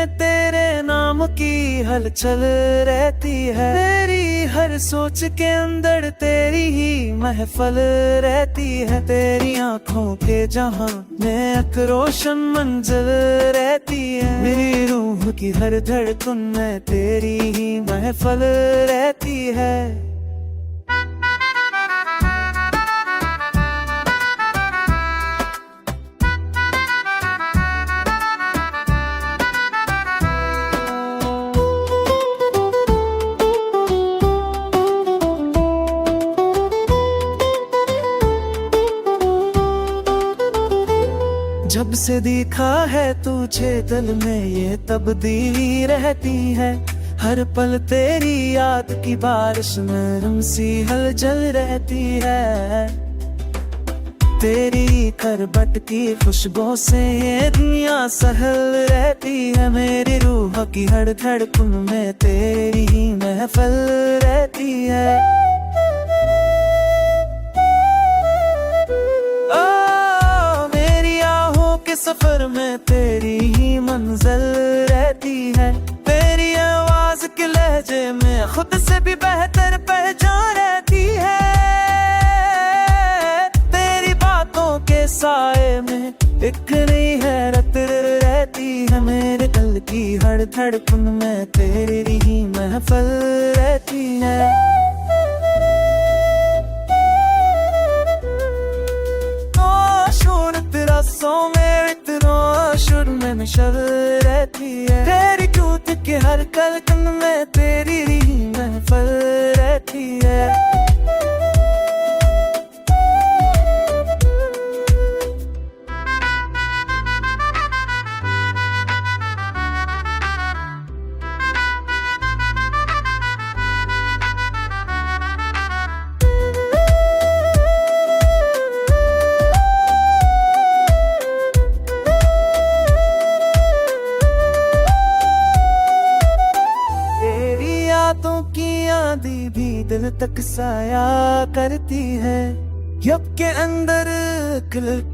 में तेरे नाम की हलचल रहती है। तेरी हर सोच के अंदर तेरी ही महफल रहती है। तेरी आंखों के जहां में एक रोशन मंजिल रहती है। मेरी रूह की हर धड़कन में तेरी ही महफल रहती है। जब से देखा है तुझे दिल में ये तब्दीली रहती है। हर पल तेरी याद की बारिश नरम सी हलचल रहती है। तेरी करबट की खुशबू से ये दुनिया सहल रहती है। मेरी रूह की हर धड़कन में तेरी ही महफल रहती है। सफर में तेरी ही मंजिल रहती है। तेरी आवाज के लहजे में खुद से भी बेहतर पहचान रहती है। तेरी बातों के साए में एक नई हैरत रहती है। मेरे दिल की हर धड़कन में तेरी ही महफल रहती है। मिशल रहती है। तेरी टूट के हर कलकन में तेरी ही महफल रहती है। आंधी भी दिल तक साया करती है। यब के अंदर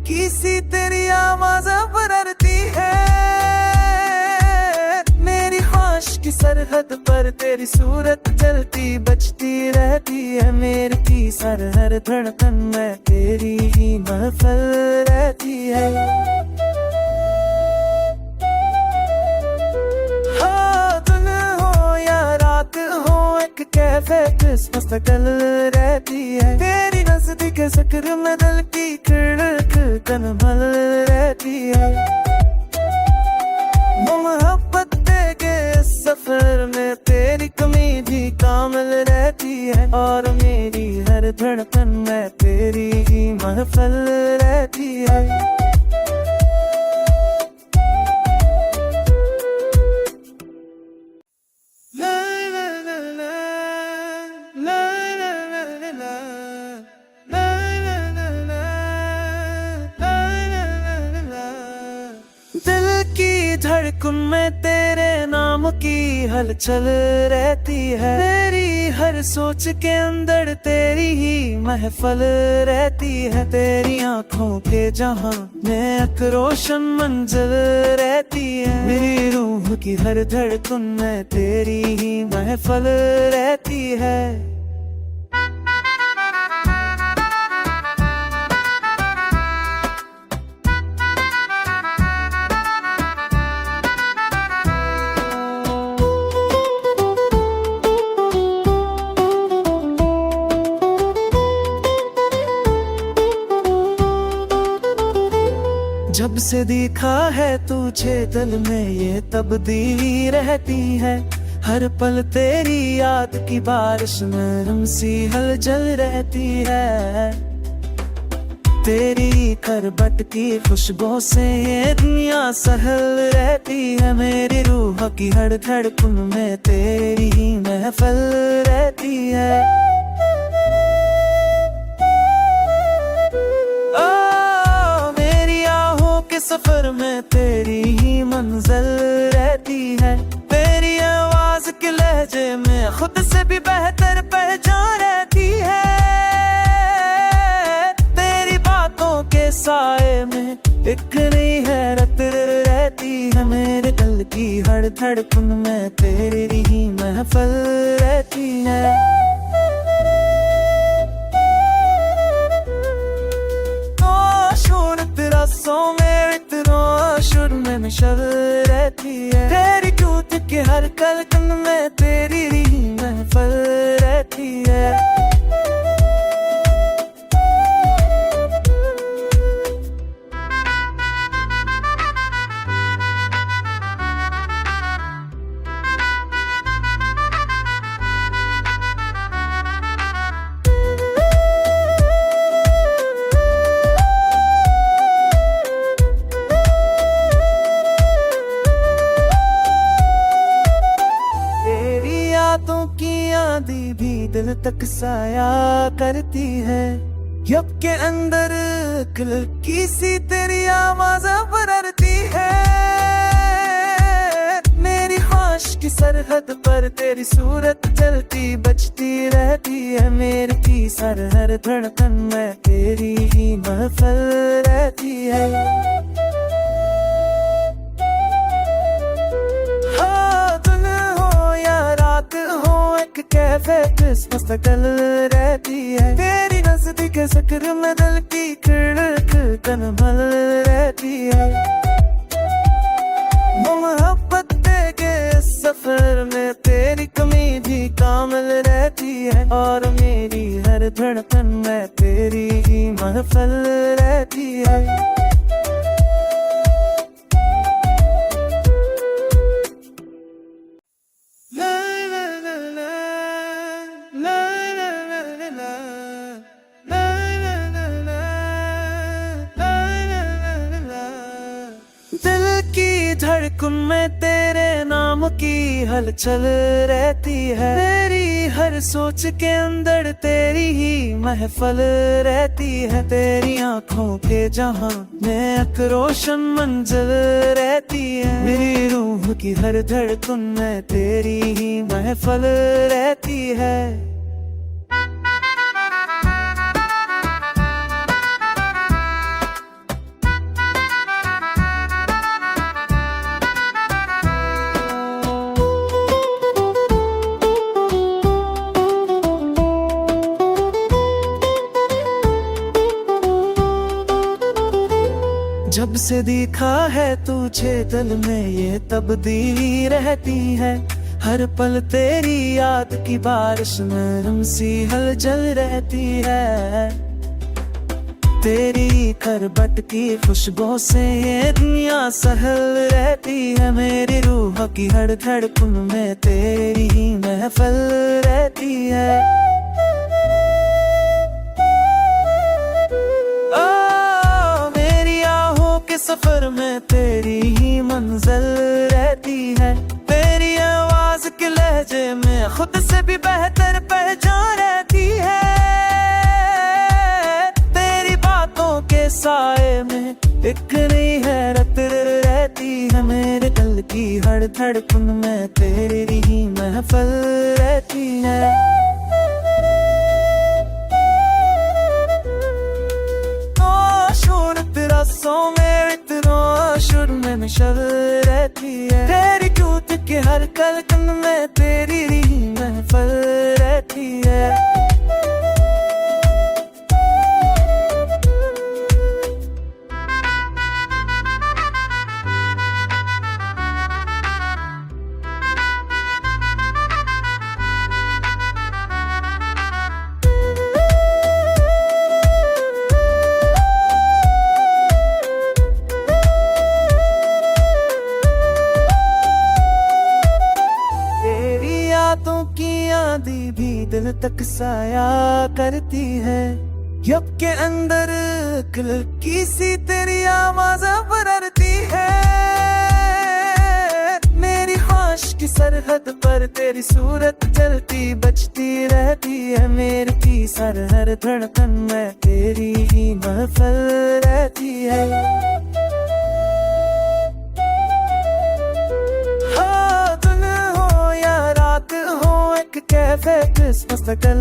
की सी तेरी आवाज बरती है। मेरी ख्वाहिश की सरहद पर तेरी सूरत जलती बचती रहती है। मेरी की सर हर धड़कन में तेरी ही महफल रहती है। कैफे मुस्तकिल रहती है। तेरी नजदीक जिक्र में दिल की धड़कन भल रहती है। मोहब्बत के सफर में तेरी कमी भी कामिल रहती है। और मेरी हर धड़कन में तेरी ही महफल रहती है। धड़कन में तेरे नाम की हलचल रहती है। तेरी हर सोच के अंदर तेरी ही महफल रहती है। तेरी आंखों के जहां में एक रोशन मंजिल रहती है। मेरी रूह की हर धड़कन में तेरी ही महफल रहती है। जब से देखा है तुझे दिल में ये तब्दीली रहती है। हर पल तेरी याद की बारिश नरम सी हलचल रहती है। तेरी करबट की खुशबू से ये दुनिया सहल रहती है। मेरी रूह की हर धड़कन में तेरी ही महफल रहती है। सफर में तेरी ही मंजिल रहती है। तेरी आवाज के लहजे में खुद से भी बेहतर पहचान रहती है। तेरी बातों के साए में एक नई हैरत रहती है। मेरे दिल की हर धड़कन में तेरी ही महफिल रहती है। शोर तेरा सो मेरे तेरा शुर में मिशल रहती है। तेरी टूट के हर कलकन में तेरी ही महफिल रहती है। बातों की आंधी भी दिल तक साया करती है। यब के अंदर की सी तेरी आवाज़ बररती है। मेरी ख्वाहिश की सरहद पर तेरी सूरत जलती बचती रहती है। मेरी की सर हर धड़कन में तेरी ही महफिल रहती है। कैफे मुस्तकिल रहती है। तेरी नजदीक जिक्र में दिल की धड़कन मल रहती है। मोहब्बत के सफर में तेरी कमी भी कामिल रहती है। और मेरी हर धड़कन में तेरी ही महफिल रहती है। धड़कन में तेरे नाम की हलचल रहती है। तेरी हर सोच के अंदर तेरी ही महफिल रहती है। तेरी आंखों के जहां में एक रोशन मंजिल रहती है। मेरी रूह की हर धड़कन में तेरी ही महफिल रहती है। जब से देखा है तुझे दिल में ये तब्दीली रहती है। हर पल तेरी याद की बारिश नरम सी हलचल रहती है। तेरी करबट की खुशबू से ये दुनिया सहल रहती है। मेरी रूह की हर धड़कन में तेरी ही महफिल रहती है। सफर में तेरी ही मंजिल रहती है। तेरी आवाज के लहजे में खुद से भी बेहतर पहचान रहती है। तेरी बातों के साए में एक नई हैरत रहती है। मेरे दिल की हर धड़कन में तेरी ही महफिल रहती है। सो मेरे तेरा शुर में मिशल रहती है। तेरी टूट के हर कलकन में तेरी ही महफिल रहती है। बातों की आंधी भी दिल तक साया करती है। यब के अंदर की सी तेरी आवाज़ बररती है। मेरी ख्वाहिश की सरहद पर तेरी सूरत जलती बचती रहती है। मेरी की सर हर धड़कन में तेरी ही महफिल रहती है। कैफे मुस्तकिल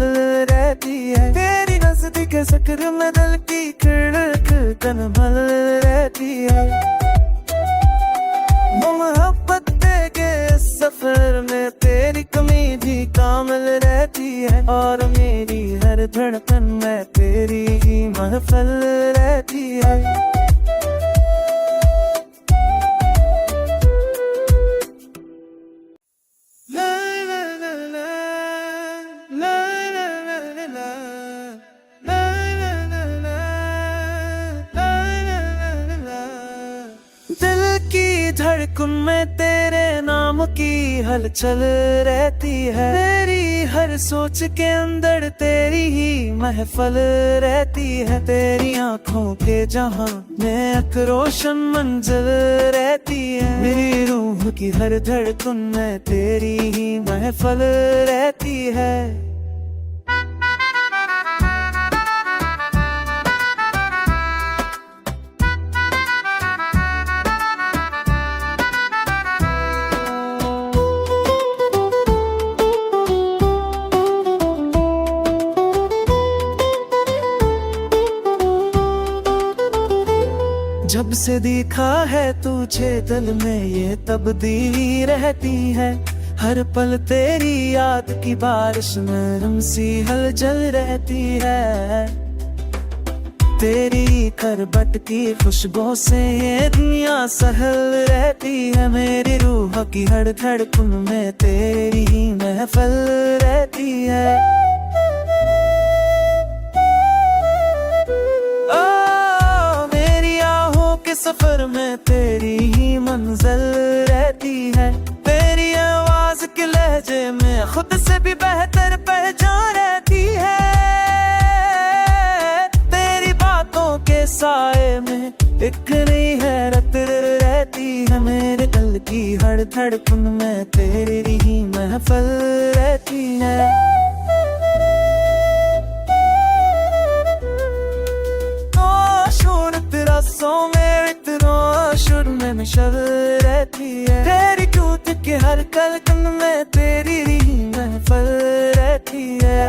रहती है। तेरी नजदीक जिक्र में दिल की धड़कन मल रहती है। मोहब्बत सफर में तेरी कमी भी कामिल रहती है, और मेरी हर धड़कन में तेरी ही महफिल रहती है। दिल की धड़कन में तेरे नाम की हलचल रहती है, तेरी हर सोच के अंदर तेरी ही महफिल रहती है। तेरी आंखों के जहां में एक रोशन मंजिल रहती है, मेरी रूह की हर धड़कन में तेरी ही महफिल रहती है। जब से देखा है तुझे दिल में ये तब्दीली रहती है, हर पल तेरी याद की बारिश में हमसी हलचल रहती है। तेरी करबट की खुशबू से ये दुनिया सहल रहती है, मेरी रूह की हर धड़कन में तेरी ही महफिल रहती है। सफर में तेरी ही मंजिल रहती है, तेरी आवाज के लहजे में खुद से भी बेहतर पहचान रहती है। तेरी बातों के साए में एक नई हैरत रहती है, मेरे दिल की हर धड़कन में तेरी ही महफिल रहती है। शुरू में मिशल रहती है, तेरी टूट के हर कलकन में तेरी ही महफिल रहती है।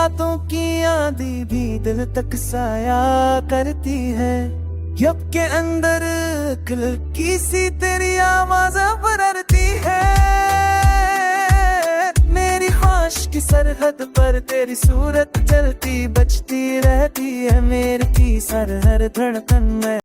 बातों की आंधी भी दिल तक साया करती है, यब के अंदर की सी तेरी आवाज बरती है। मेरी ख्वाहिश की सरहद पर तेरी सूरत चलती बचती रहती है, मेरी की हर धड़कन में